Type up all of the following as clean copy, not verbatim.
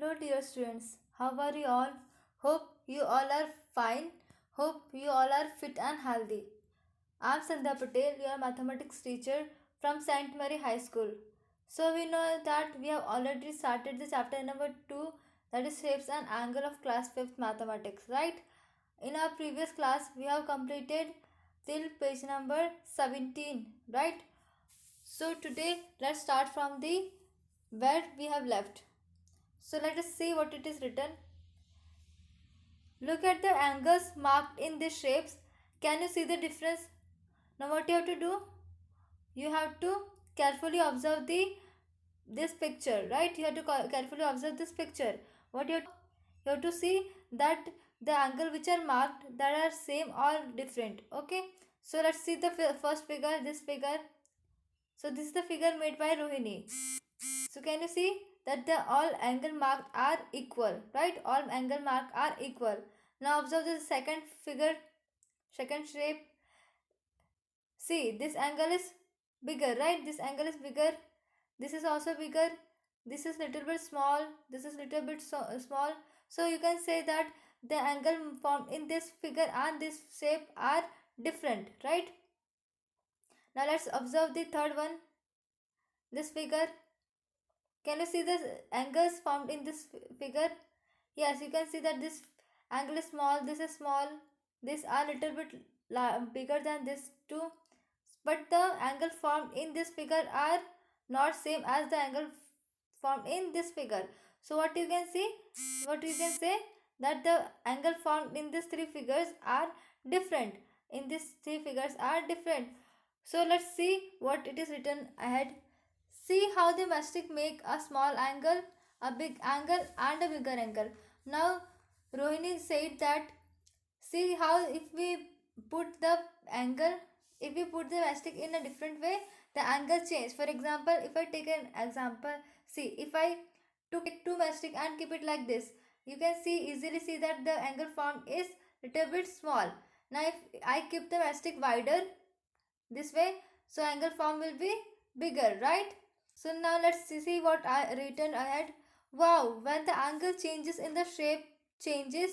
Hello, dear students. How are you all? Hope you all are fine. Hope you all are fit and healthy. I'm Sandhya Patel, your mathematics teacher from Saint Mary High School. So, we know that we have already started the chapter number 2, that is shapes and angle of class 5th mathematics, right? In our previous class, we have completed till page number 17, right? So, today let's start from the where we have left. So let us see what it is written. Look at the angles marked in these shapes. Can you see the difference? Now what you have to do? You have to carefully observe this picture, right? You have to carefully observe this picture. What you have to see that the angle which are marked that are same or different. Okay. So let's see the first figure. This figure. So this is the figure made by Rohini. So can you see that the all angle marked are equal, right? All angle marked are equal. Now observe the second figure, second shape. See, this angle is bigger, right? This angle is bigger. This is also bigger. This is little bit small. This is little bit small. So you can say that the angle formed in this figure and this shape are different, right? Now let's observe the third one. This figure. Can you see the angles formed in this figure? Yes, you can see that this angle is small, this is small, these are little bit bigger than this too. But the angle formed in this figure are not same as the angle formed in this figure. So what you can see? What you can say? That the angle formed in these three figures are different. In these three figures are different. So let's see what it is written ahead. See how the mastic make a small angle, a big angle and a bigger angle. Now Rohini said that see how if we put the angle, if we put the mastic in a different way, the angle change. For example, if I take an example, see if I took two mastic and keep it like this, you can easily see that the angle formed is little bit small. Now if I keep the mastic wider this way, so angle form will be bigger, right? So now let's see what I written ahead. Wow, when the angle changes in the shape changes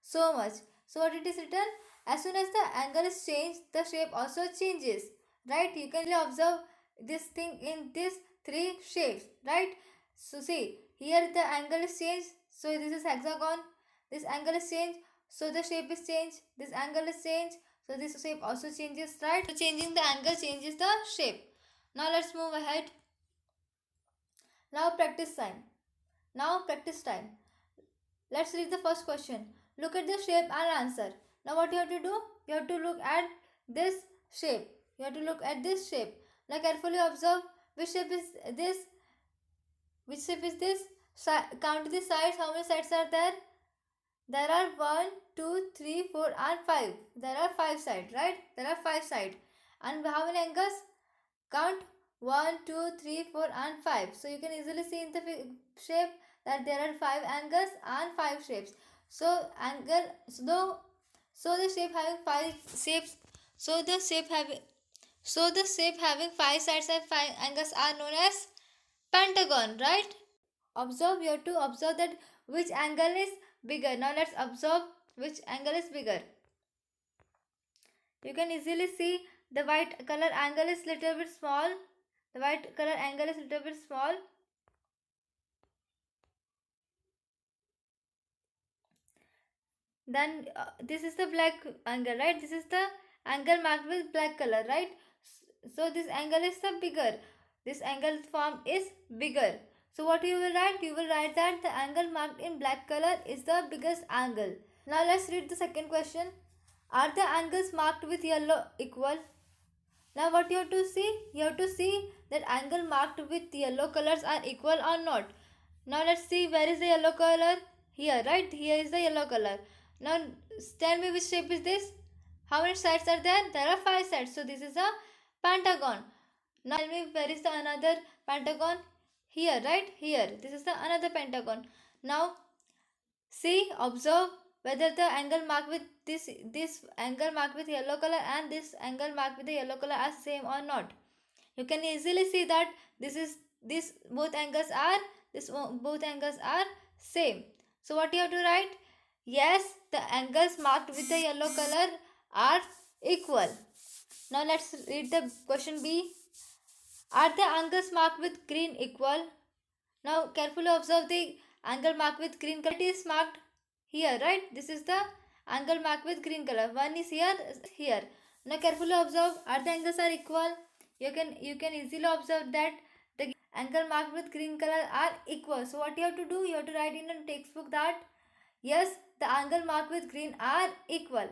so much. So what it is written? As soon as the angle is changed, the shape also changes. Right? You can observe this thing in these three shapes. Right? So see, here the angle is changed. So this is hexagon. This angle is changed. So the shape is changed. This angle is changed. So this shape also changes. Right? So changing the angle changes the shape. Now let's move ahead. Now practice time. Now practice time. Let's read the first question. Look at the shape and answer. Now what you have to do? You have to look at this shape. You have to look at this shape. Now carefully observe which shape is this. Which shape is this? Count the sides. How many sides are there? There are 1, 2, 3, 4 and 5. There are 5 sides, right? There are 5 sides. And how many angles? Count 1, 2, 3, 4 and 5. So you can easily see in the shape that there are 5 angles and 5 shapes. So angle so the shape having 5 shapes so the shape having 5 sides and 5 angles are known as pentagon, right? Observe, you have to observe that which angle is bigger. Now let's observe which angle is bigger. You can easily see the white color angle is little bit small. The white color angle is little bit small. Then this is the black angle, right? This is the angle marked with black color, right? So this angle is the bigger. This angle form is bigger. So what you will write? You will write that the angle marked in black color is the biggest angle. Now let's read the second question. Are the angles marked with yellow equal? Now what you have to see? You have to see that angle marked with yellow colors are equal or not. Now let's see where is the yellow color. Here, right? Here is the yellow color. Now tell me which shape is this? How many sides are there? There are 5 sides. So this is a pentagon. Now tell me where is the another pentagon? Here, right? Here. This is the another pentagon. Now see, observe whether the angle marked with this angle marked with yellow color and this angle marked with the yellow color are same or not. You can easily see that this both angles are same. So what you have to write? Yes, the angles marked with the yellow color are equal. Now let's read the question B. Are the angles marked with green equal? Now carefully observe the angle marked with green color. It is marked here, right? This is the angle marked with green color. One is here, here. Now carefully observe, are the angles are equal? You can easily observe that the angle marked with green color are equal. So what you have to do? You have to write in a textbook that yes, the angle marked with green are equal.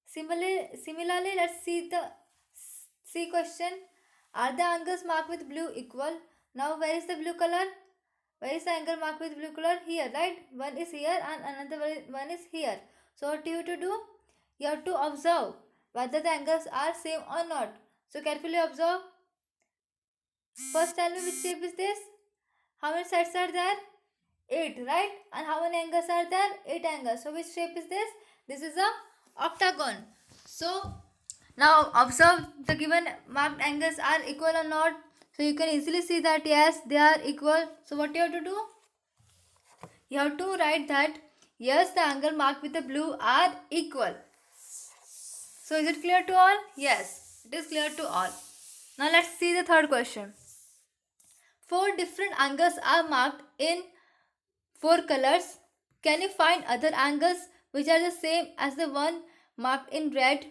Similarly, let's see the C question. Are the angles marked with blue equal? Now where is the blue color? Where is the angle marked with blue color? Here, right? One is here and another one is here. So what you have to do? You have to observe whether the angles are same or not. So carefully observe. First tell me which shape is this? How many sides are there? 8, right? And how many angles are there? 8 angles. So which shape is this? This is a octagon. So now observe the given marked angles are equal or not. So you can easily see that yes, they are equal. So what you have to do? You have to write that yes, the angle marked with the blue are equal. So is it clear to all? Yes, it is clear to all. Now let's see the third question. 4 different angles are marked in 4 colors. Can you find other angles which are the same as the one marked in red?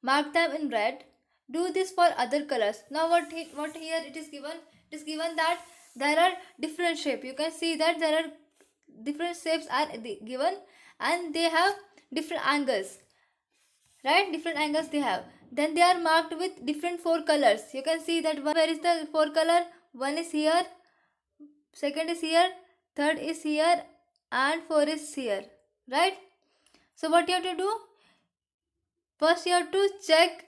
Mark them in red. Do this for other colors. Now what here it is given? It is given that there are different shapes. You can see that there are different shapes are given and they have different angles. Right? Different angles they have. Then they are marked with different 4 colors. You can see that where is the 4 color? One is here, second is here, third is here, and 4 is here. Right? So what you have to do? First you have to check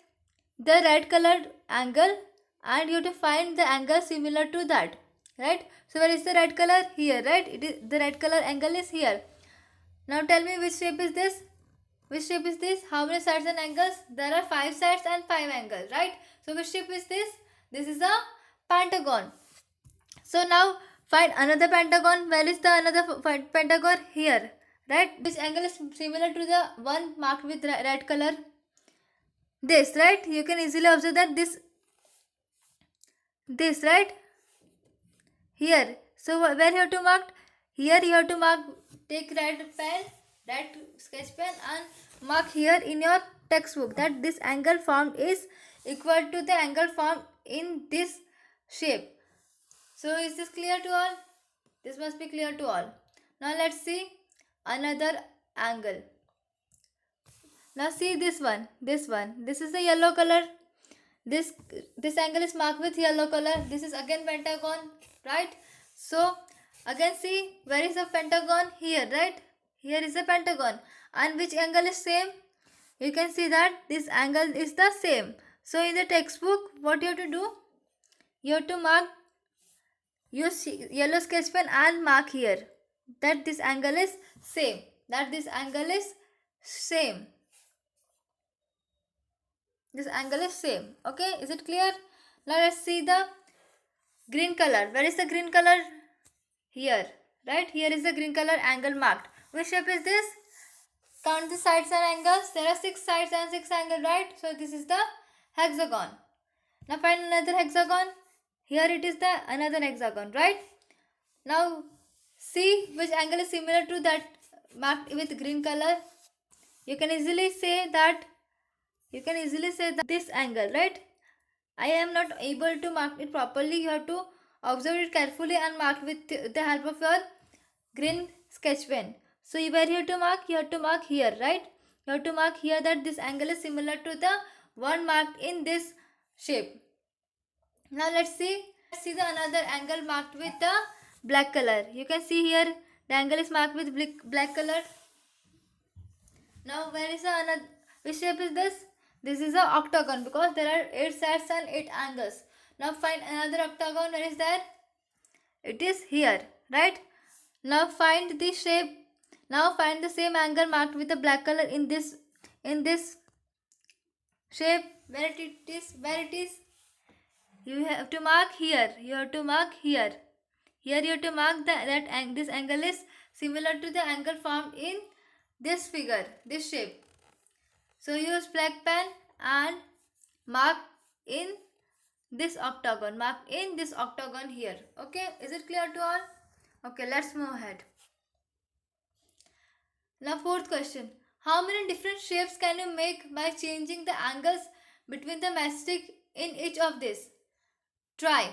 the red colored angle and you have to find the angle similar to that. Right? So where is the red color? Here. Right? It is the red color angle is here. Now tell me which shape is this? Which shape is this? How many sides and angles? There are 5 sides and 5 angles, right? So which shape is this? This is a pentagon. So now find another pentagon. Where is the another pentagon? Here, right? Which angle is similar to the one marked with red color? This, right? You can easily observe that this, right? Here. So where you have to mark? Here you have to mark. Take red pen, red sketch pen, and mark here in your textbook that this angle formed is equal to the angle formed in this shape. So is this clear to all? This must be clear to all. Now let's see another angle. Now see this one. This is the yellow color. This angle is marked with yellow color. This is again pentagon, right? So again see where is the pentagon? Here, right? Here is the pentagon. And which angle is same? You can see that this angle is the same. So in the textbook, what you have to do? You have to mark, use yellow sketch pen and mark here that this angle is same. That this angle is same. This angle is same. Okay, is it clear? Now let's see the green color. Where is the green color? Here, right? Here is the green color angle marked. Which shape is this? Count the sides and angles. There are 6 sides and 6 angles, right? So this is the hexagon. Now find another hexagon. Here it is the another hexagon, right? Now see which angle is similar to that marked with green color. You can easily say that this angle, right? I am not able to mark it properly. You have to observe it carefully and mark with the help of your green sketch pen. So where you have to mark? You have to mark here, right? You have to mark here that this angle is similar to the one marked in this shape. Now let's see the another angle marked with the black color. You can see here the angle is marked with black color. Now where is the another? Which shape is this? This is a octagon because there are 8 sides and 8 angles. Now find another octagon. Where is that? It is here, right? Now find the shape. Now find the same angle marked with the black color in this shape. Where it is? You have to mark here. You have to mark here. Here you have to mark that this angle is similar to the angle formed in this figure, this shape. So use black pen and mark in this octagon. Mark in this octagon here. Okay, is it clear to all? Okay, let's move ahead. Now fourth question. How many different shapes can you make by changing the angles between the matchstick in each of these? Try.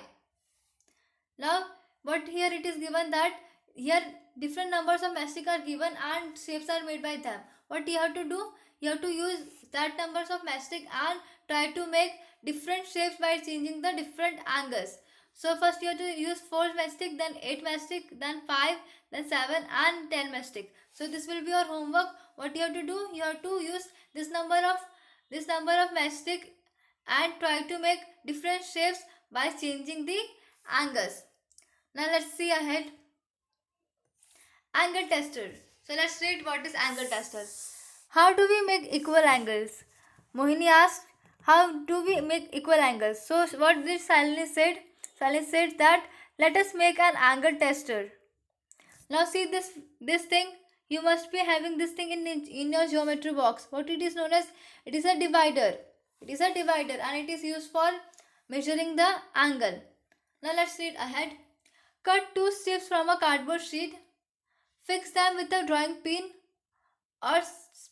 Now what here it is given that here different numbers of matchstick are given and shapes are made by them. What you have to do? You have to use that numbers of matchstick and try to make different shapes by changing the different angles. So first you have to use 4 matchstick, then 8 matchstick, then 5, then 7 and 10 matchstick. So this will be your homework. What you have to do? You have to use this number of matchstick and try to make different shapes by changing the angles. Now let's see ahead. Angle tester. So let's read what is angle tester. How do we make equal angles? Mohini asked, how do we make equal angles? So what did Shalini said? Shalini said that let us make an angle tester. Now see this thing. You must be having this thing in your geometry box. What it is known as? It is a divider. It is a divider and it is used for measuring the angle. Now let's read ahead. Cut 2 strips from a cardboard sheet. Fix them with a drawing pin or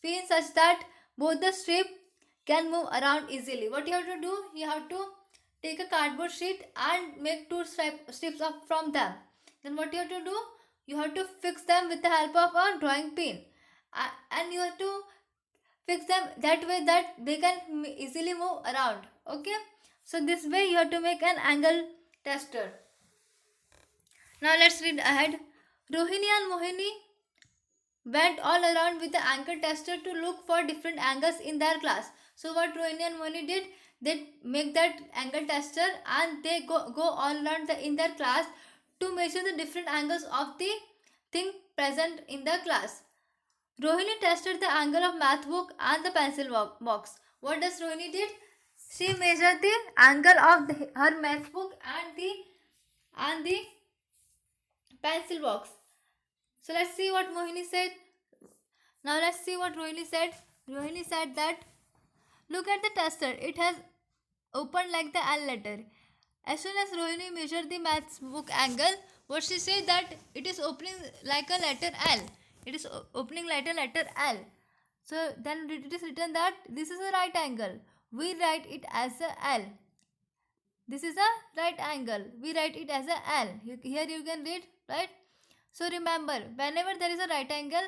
pin such that both the strip can move around easily. What you have to do? You have to take a cardboard sheet and make 2 strips up from them. Then what you have to do? You have to fix them with the help of a drawing pin. And you have to fix them that way that they can easily move around. Okay? So this way you have to make an angle tester. Now let's read ahead. Rohini and Mohini went all around with the angle tester to look for different angles in their class. So what Rohini and Mohini did, they make that angle tester and they go all around in their class to measure the different angles of the thing present in the class. Rohini tested the angle of math book and the pencil box. What does Rohini did? She measured the angle of her math book and the pencil box. So let's see what Mohini said. Now let's see what Rohini said. Rohini said that look at the tester. It has opened like the L letter. As soon as Rohini measured the maths book angle, what she said that it is opening like a letter L. It is opening like a letter L. So then it is written that this is a right angle. We write it as a L. This is a right angle. We write it as a L. Here you can read, right? So remember, whenever there is a right angle,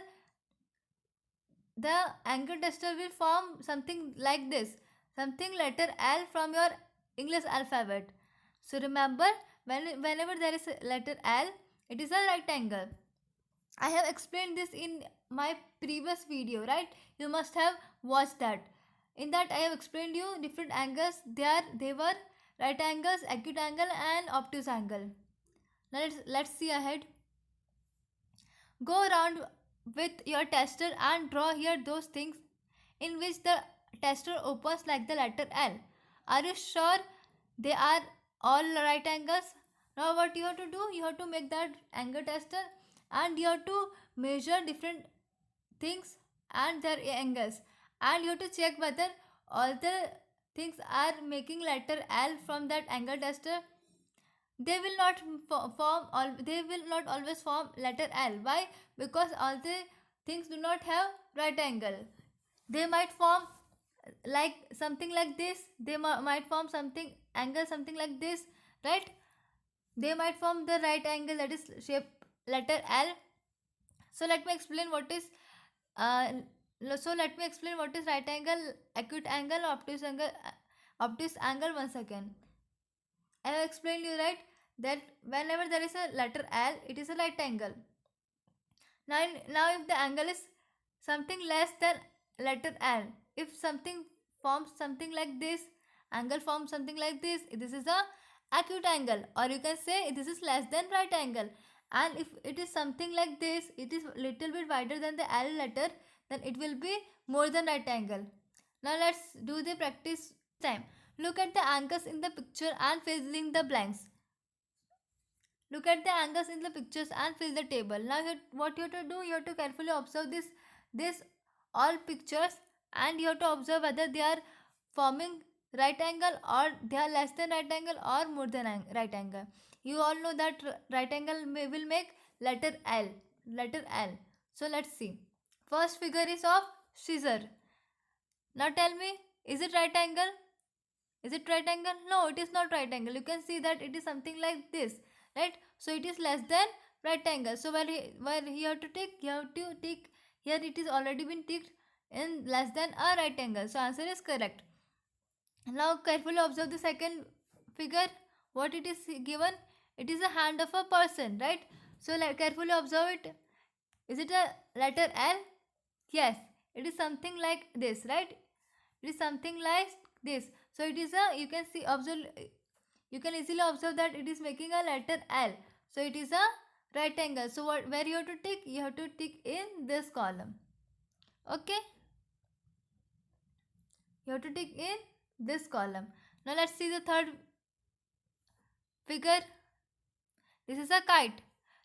the angle tester will form something like this. Something letter L from your English alphabet. So remember, whenever there is a letter L, it is a right angle. I have explained this in my previous video, right? You must have watched that. In that I have explained you different angles. They were right angles, acute angle and obtuse angle. Now let's see ahead. Go around with your tester and draw here those things in which the tester opens like the letter L. Are you sure they are all right angles? Now what you have to do? You have to make that angle tester and you have to measure different things and their angles, and you have to check whether all the things are making letter L from that angle tester. They will not always form letter L. Why? Because all the things do not have right angle. They might form like something like this. They might form something angle something like this, right? They might form the right angle that is shape letter L. So let me explain what is right angle, acute angle, obtuse angle once again. I have explained you, right, that whenever there is a letter L, it is a right angle. Now if the angle is something less than letter L, if something forms something like this, angle forms something like this is a acute angle, or you can say this is less than right angle. And if it is something like this, it is little bit wider than the L letter, then it will be more than right angle. Now let's do the practice time. Look at the angles in the picture and fill in the blanks. Look at the angles in the pictures and fill the table. Now what you have to do, you have to carefully observe this all pictures, and you have to observe whether they are forming right angle, or they are less than right angle, or more than right angle. You all know that right angle will make letter L. Letter L. So let's see. First figure is of scissor. Now tell me, is it right angle? Is it right angle? No, it is not right angle. You can see that it is something like this, right? So it is less than right angle. So where you have to tick, you have to tick here. It is already been ticked in less than a right angle. So answer is correct. Now carefully observe the second figure. What it is given? It is a hand of a person, right? So carefully observe it. Is it a letter L? Yes, it is something like this, right? It is something like this. So it is a, you can see, observe, you can easily observe that it is making a letter L. So it is a right angle. So where you have to tick? You have to tick in this column. Okay, you have to tick in this column. Now let's see the third figure. This is a kite.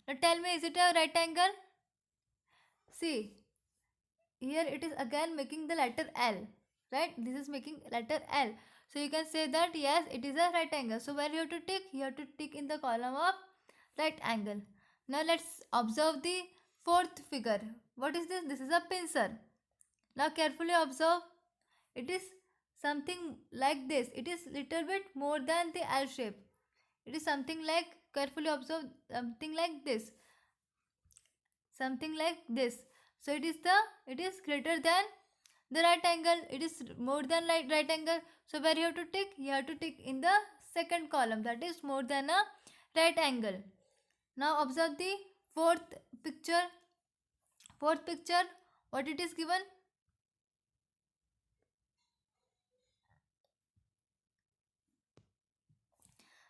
Now tell me, is it a right angle? See, here it is again making the letter L, right? This is making letter L. So you can say that yes, it is a right angle. So where you have to tick? You have to tick in the column of right angle. Now let's observe the fourth figure. What is this? This is a pincer. Now carefully observe. It is something like this. It is little bit more than the L shape. It is something like, carefully observe, something like this. Something like this. So it is greater than the right angle. It is more than right angle. So where you have to tick? You have to tick in the second column, that is more than a right angle. Now observe the fourth picture. Fourth picture, what it is given?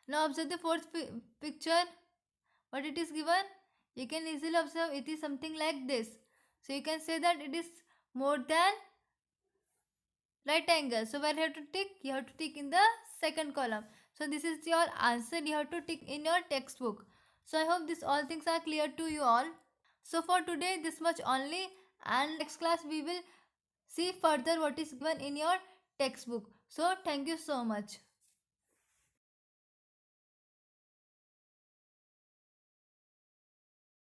Now observe the fourth picture. What it is given? You can easily observe it is something like this. So you can say that it is more than right angle. So where you have to tick? You have to tick in the second column. So this is your answer. You have to tick in your textbook. So I hope this all things are clear to you all. So for today this much only, and next class we will see further what is given in your textbook. So thank you so much.